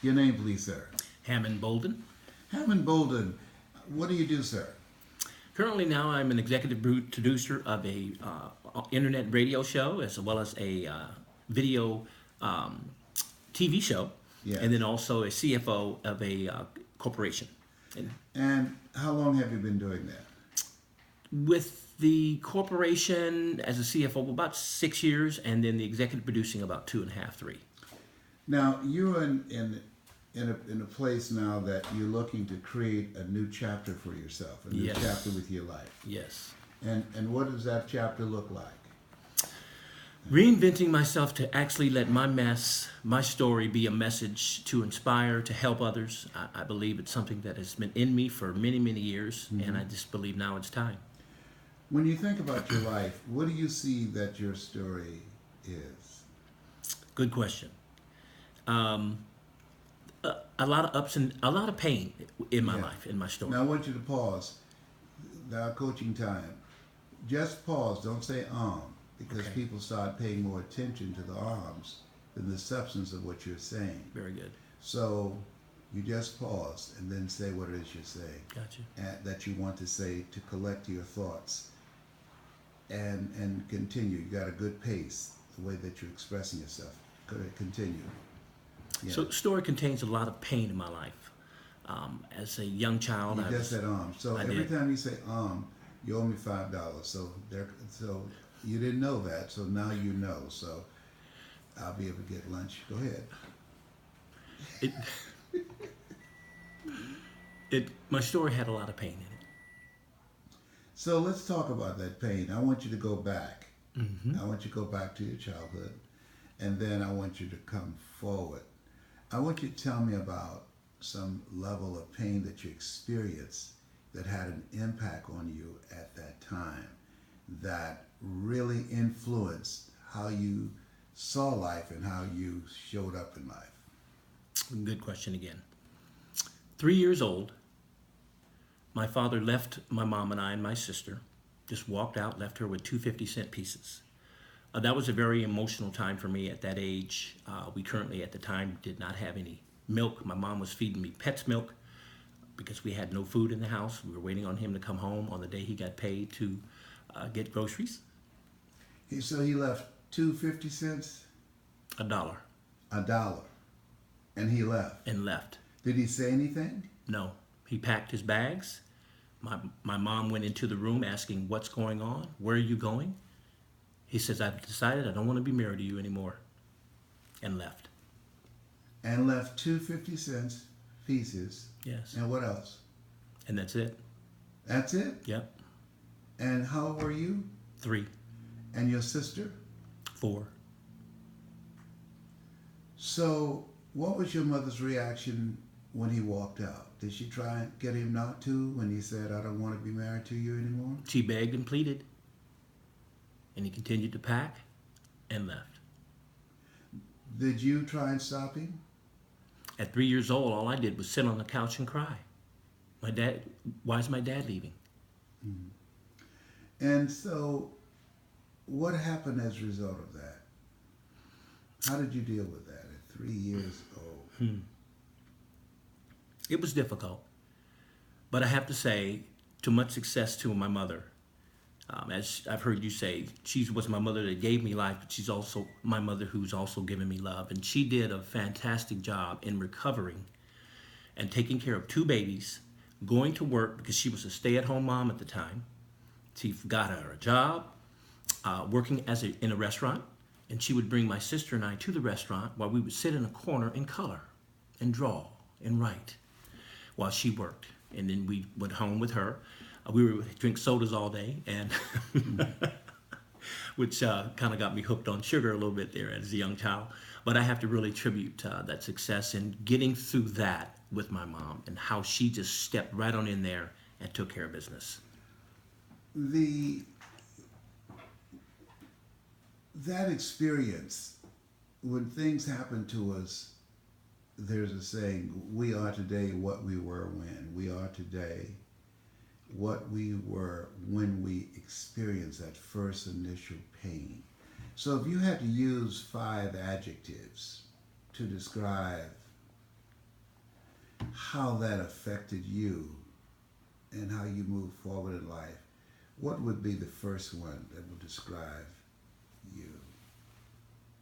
Your name, please, sir. Hammond Bolden. Hammond Bolden. What do you do, sir? Currently now I'm an executive producer of a internet radio show as well as a video TV show, Yes. and then also a CFO of a corporation. And And how long have you been doing that? with the corporation as a CFO about 6 years, and then the executive producing about 2.5, 3. Now, you're in a place now that you're looking to create a new chapter for yourself, a new Yes. chapter with your life. Yes. And what does that chapter look like? Reinventing myself to actually let my story be a message to inspire, to help others. I believe it's something that has been in me for many, many years, and I just believe now it's time. When you think about your life, what do you see that your story is? Good question. A lot of ups and a lot of pain in my Yeah. life, in my story. Now, I want you to pause. Now, coaching time. Just pause. Don't say because Okay. people start paying more attention to the arms than the substance of what you're saying. Very good. So you just pause and then say what it is you're saying. Gotcha. That you want to say to collect your thoughts and continue. You got a good pace, the way that you're expressing yourself. Go ahead, continue. Yeah. So, story contains a lot of pain in my life. As a young child, You just said So I every did. time you say you owe me $5. So you didn't know that. So now you know. So I'll be able to get lunch. Go ahead. My story had a lot of pain in it. So let's talk about that pain. I want you to go back. I want you to go back to your childhood, and then I want you to come forward. I want you to tell me about some level of pain that you experienced that had an impact on you at that time that really influenced how you saw life and how you showed up in life. Good question again. 3 years old, my father left my mom and I and my sister, just walked out, left her with two 50-cent pieces. That was a very emotional time for me at that age. We currently, at the time, did not have any milk. My mom was feeding me Pet's milk because we had no food in the house. We were waiting on him to come home on the day he got paid to get groceries. So he left two 50 cents, $1 $1, and he left. and left. Did he say anything? No. He packed his bags. My mom went into the room asking, "What's going on? Where are you going?" He says, "I've decided I don't want to be married to you anymore," and left. And left two 50 cents pieces. Yes. And what else? And that's it. That's it? Yep. And how old were you? 3, And your sister? 4. So what was your mother's reaction when he walked out? Did she try and get him not to when he said, "I don't want to be married to you anymore"? She begged and pleaded, and he continued to pack and left. Did you try and stop him? At 3 years old, all I did was sit on the couch and cry. Why is my dad leaving? And so what happened as a result of that? How did you deal with that at 3 years old? It was difficult, but I have to say, to much success to my mother. As I've heard you say, she was my mother that gave me life, but she's also my mother who's also given me love. And she did a fantastic job in recovering and taking care of 2 babies, going to work because she was a stay-at-home mom at the time. She got her a job, working in a restaurant, and she would bring my sister and I to the restaurant while we would sit in a corner and color and draw and write while she worked. And then we went home with her. We would drink sodas all day, and which kind of got me hooked on sugar a little bit there as a young child. But I have to really attribute that success in getting through that with my mom and how she just stepped right on in there and took care of business. That experience, when things happen to us, there's a saying, we are today what we were when. We are today what we were when we experienced that first initial pain. So if you had to use 5 adjectives to describe how that affected you and how you move forward in life, what would be the first one that would describe you?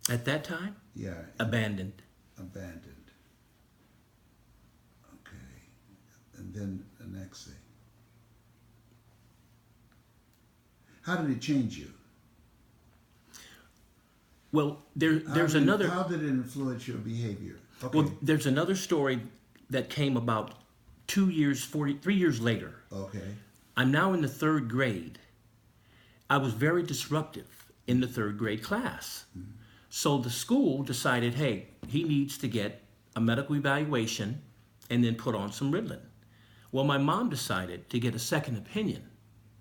At that time? Yeah. Abandoned. Abandoned. Okay. And then the next thing. How did it change you? Well, there's another... How did it influence your behavior? Okay. Well, there's another story that came about 3 years later. Okay. I'm now in the third grade. I was very disruptive in the third grade class. Mm-hmm. So the school decided, hey, he needs to get a medical evaluation and then put on some Ritalin. Well, my mom decided to get a second opinion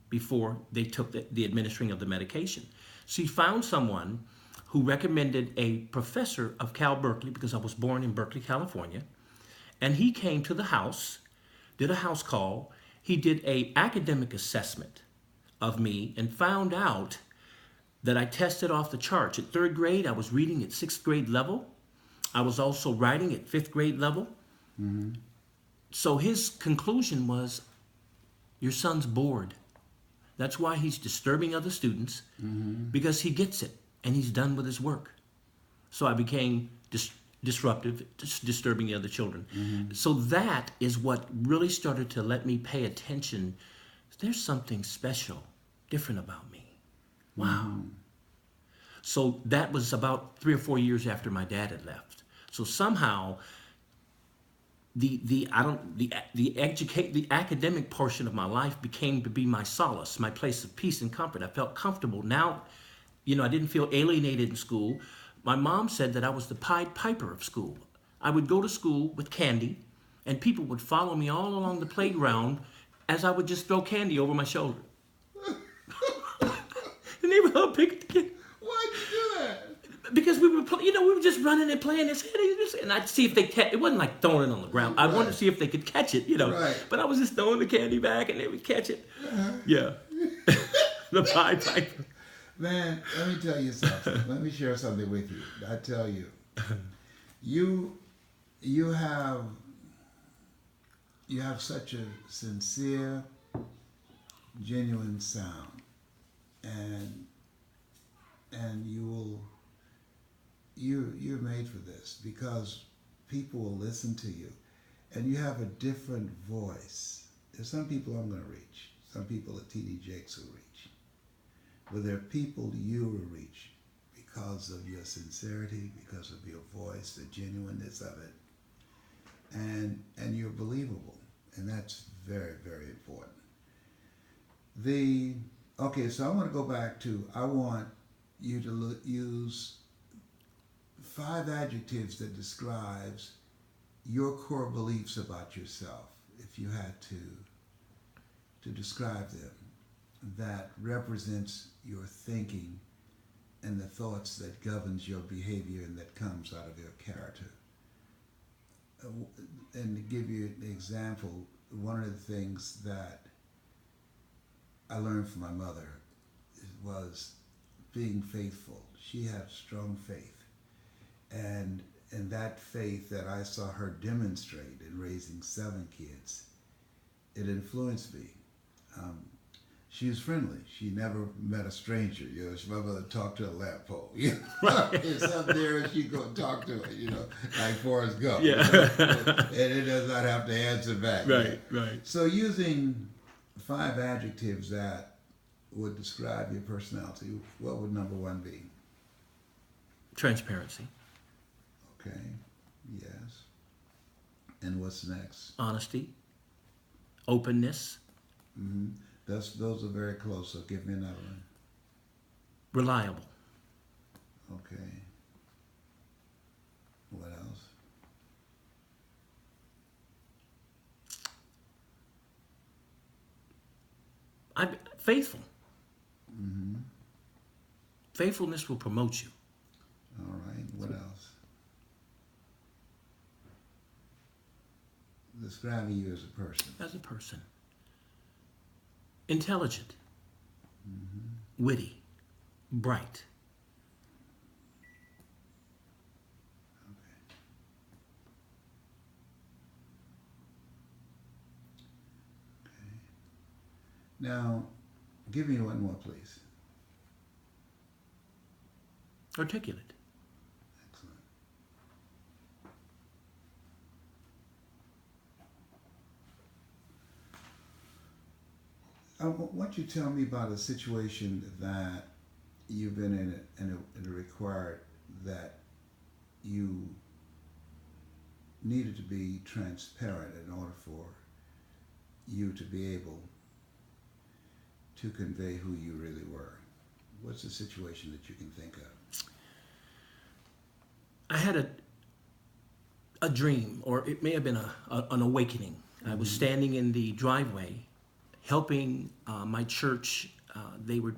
before they took the administering of the medication. She found someone who recommended a professor of Cal Berkeley, because I was born in Berkeley, California, and he came to the house, did a house call. He did an academic assessment of me and found out that I tested off the charts. At third grade, I was reading at sixth grade level. I was also writing at fifth grade level. Mm-hmm. So his conclusion was, your son's bored. That's why he's disturbing other students, because he gets it and he's done with his work. So I became disruptive, disturbing the other children. Mm-hmm. So that is what really started to let me pay attention. There's something special, different about me. Wow. Mm-hmm. So that was about 3 or 4 years after my dad had left. So somehow the academic portion of my life became to be my solace, my place of peace and comfort. I felt comfortable. Now, I didn't feel alienated in school. My mom said that I was the Pied Piper of school. I would go to school with candy, and people would follow me all along the playground as I would just throw candy over my shoulder. And they would all pick the kid. Why'd you do that? Because we were just running and playing this, and I'd see if they it wasn't like throwing it on the ground. I wanted to see if they could catch it, Right. But I was just throwing the candy back, and they would catch it. Uh-huh. Yeah. The Pied Piper. Man, let me tell you something. Let me share something with you. I tell you, you have such a sincere, genuine sound, and you're made for this, because people will listen to you, and you have a different voice. There's some people I'm going to reach. Some people at TD Jakes will reach. But there are people you will reach because of your sincerity, because of your voice, the genuineness of it, and you're believable, and that's very, very important. So I want to go back to, I want you to use 5 adjectives that describes your core beliefs about yourself, if you had to describe them, that represents your thinking and the thoughts that governs your behavior and that comes out of your character. And to give you an example, one of the things that I learned from my mother was being faithful. She had strong faith. And that faith that I saw her demonstrate in raising 7 kids, it influenced me. She was friendly. She never met a stranger. My mother talked to a lamp pole. It's up there, and she'd go talk to it. Like Forrest Gump. Yeah. And it does not have to answer back. Right, right. So using 5 adjectives that would describe your personality, what would number 1 be? Transparency. Okay. Yes. And what's next? Honesty. Openness. Mm-hmm. Those are very close, so give me another one. Reliable. Okay. What else? Faithful. Mm-hmm. Faithfulness will promote you. All right. What else? Describing you as a person. As a person. Intelligent. Mm-hmm. Witty. Bright. Okay. Now, give me one more, please. Articulate. Excellent. I want you to tell me about a situation that you've been in and it required that you needed to be transparent in order for you to be able to convey who you really were. What's the situation that you can think of? I had a dream, or it may have been an awakening. I was standing in the driveway helping my church. They were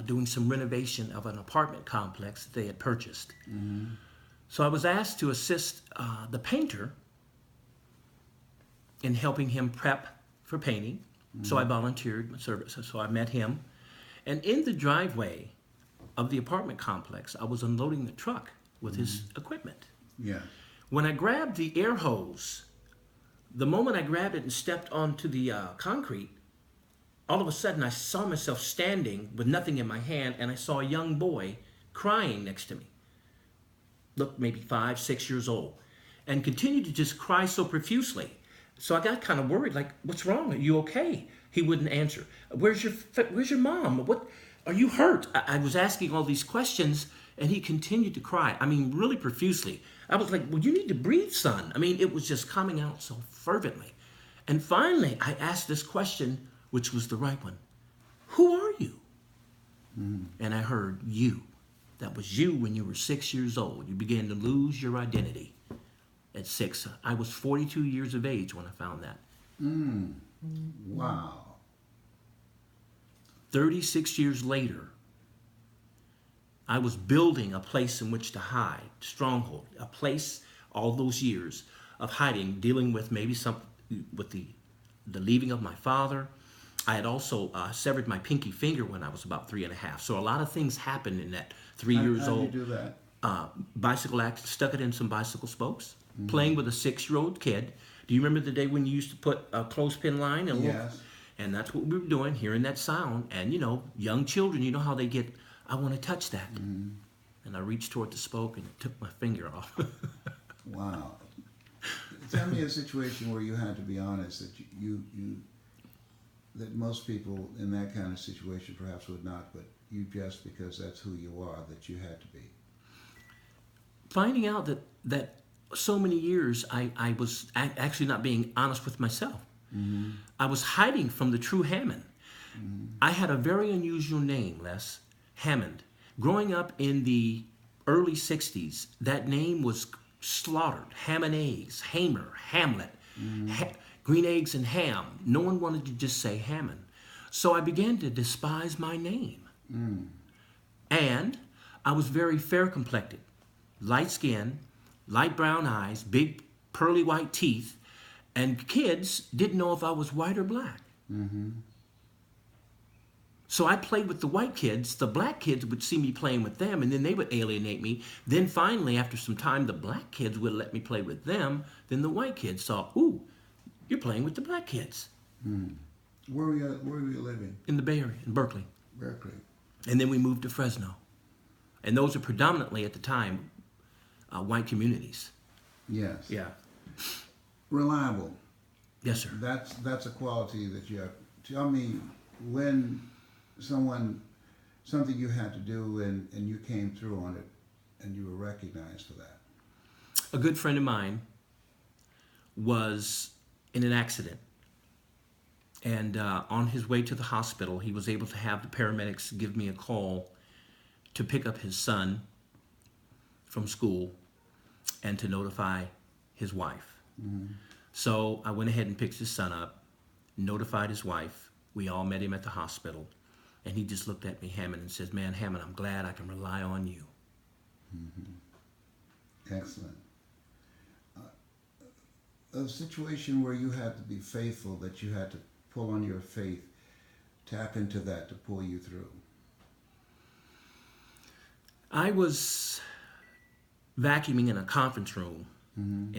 doing some renovation of an apartment complex that they had purchased. So I was asked to assist the painter in helping him prep for painting. So I volunteered my services. So I met him. And in the driveway of the apartment complex, I was unloading the truck with his equipment. Yeah. When I grabbed the air hose, the moment I grabbed it and stepped onto the concrete, all of a sudden I saw myself standing with nothing in my hand, and I saw a young boy crying next to me. Looked maybe 5, 6 years old, and continued to just cry so profusely. So I got kind of worried, like, what's wrong? Are you okay? He wouldn't answer. Where's your mom? What? Are you hurt? I was asking all these questions, and he continued to cry. I mean, really profusely. I was like, well, you need to breathe, son. I mean, it was just coming out so fervently. And finally, I asked this question, which was the right one. Who are you? And I heard you. That was you when you were 6 years old. You began to lose your identity at 6. I was 42 years of age when I found that. Wow. 36 years later, I was building a place in which to hide, stronghold, a place all those years of hiding, dealing with maybe with the leaving of my father. I had also severed my pinky finger when I was about 3.5. So a lot of things happened in that 3 years How old. do you do that? Bicycle accident, stuck it in some bicycle spokes, playing with a 6-year-old kid. Do you remember the day when you used to put a clothespin line and look? Yes. And that's what we were doing, hearing that sound. And, you know, young children, you know how they get, I want to touch that. And I reached toward the spoke and took my finger off. Wow. Tell me a situation where you had to be honest, that you that most people in that kind of situation perhaps would not, but you just, because that's who you are, that you had to be. Finding out that so many years I was actually not being honest with myself. I was hiding from the true Hammond. I had a very unusual name, Les, Hammond. Growing up in the early 60s, that name was slaughtered. Ham and eggs, Hamer, Hamlet, green eggs and ham. No one wanted to just say Hammond. So I began to despise my name. And I was very fair complected, light skin, light brown eyes, big pearly white teeth, and kids didn't know if I was white or black. So I played with the white kids. The black kids would see me playing with them, and then they would alienate me. Then finally, after some time, the black kids would let me play with them. Then the white kids saw, ooh, you're playing with the black kids. Where were you living? In the Bay Area, in Berkeley. Berkeley. And then we moved to Fresno. And those are predominantly, at the time, white communities. Yes. Yeah. Reliable. Yes, sir. That's a quality that you have. Tell me when something you had to do and you came through on it and you were recognized for that. A good friend of mine was in an accident. And on his way to the hospital, he was able to have the paramedics give me a call to pick up his son from school and to notify his wife. So I went ahead and picked his son up, notified his wife. We all met him at the hospital. And he just looked at me, Hammond, and says, man, Hammond, I'm glad I can rely on you. Excellent. A situation where you had to be faithful, that you had to pull on your faith, tap into that to pull you through. I was vacuuming in a conference room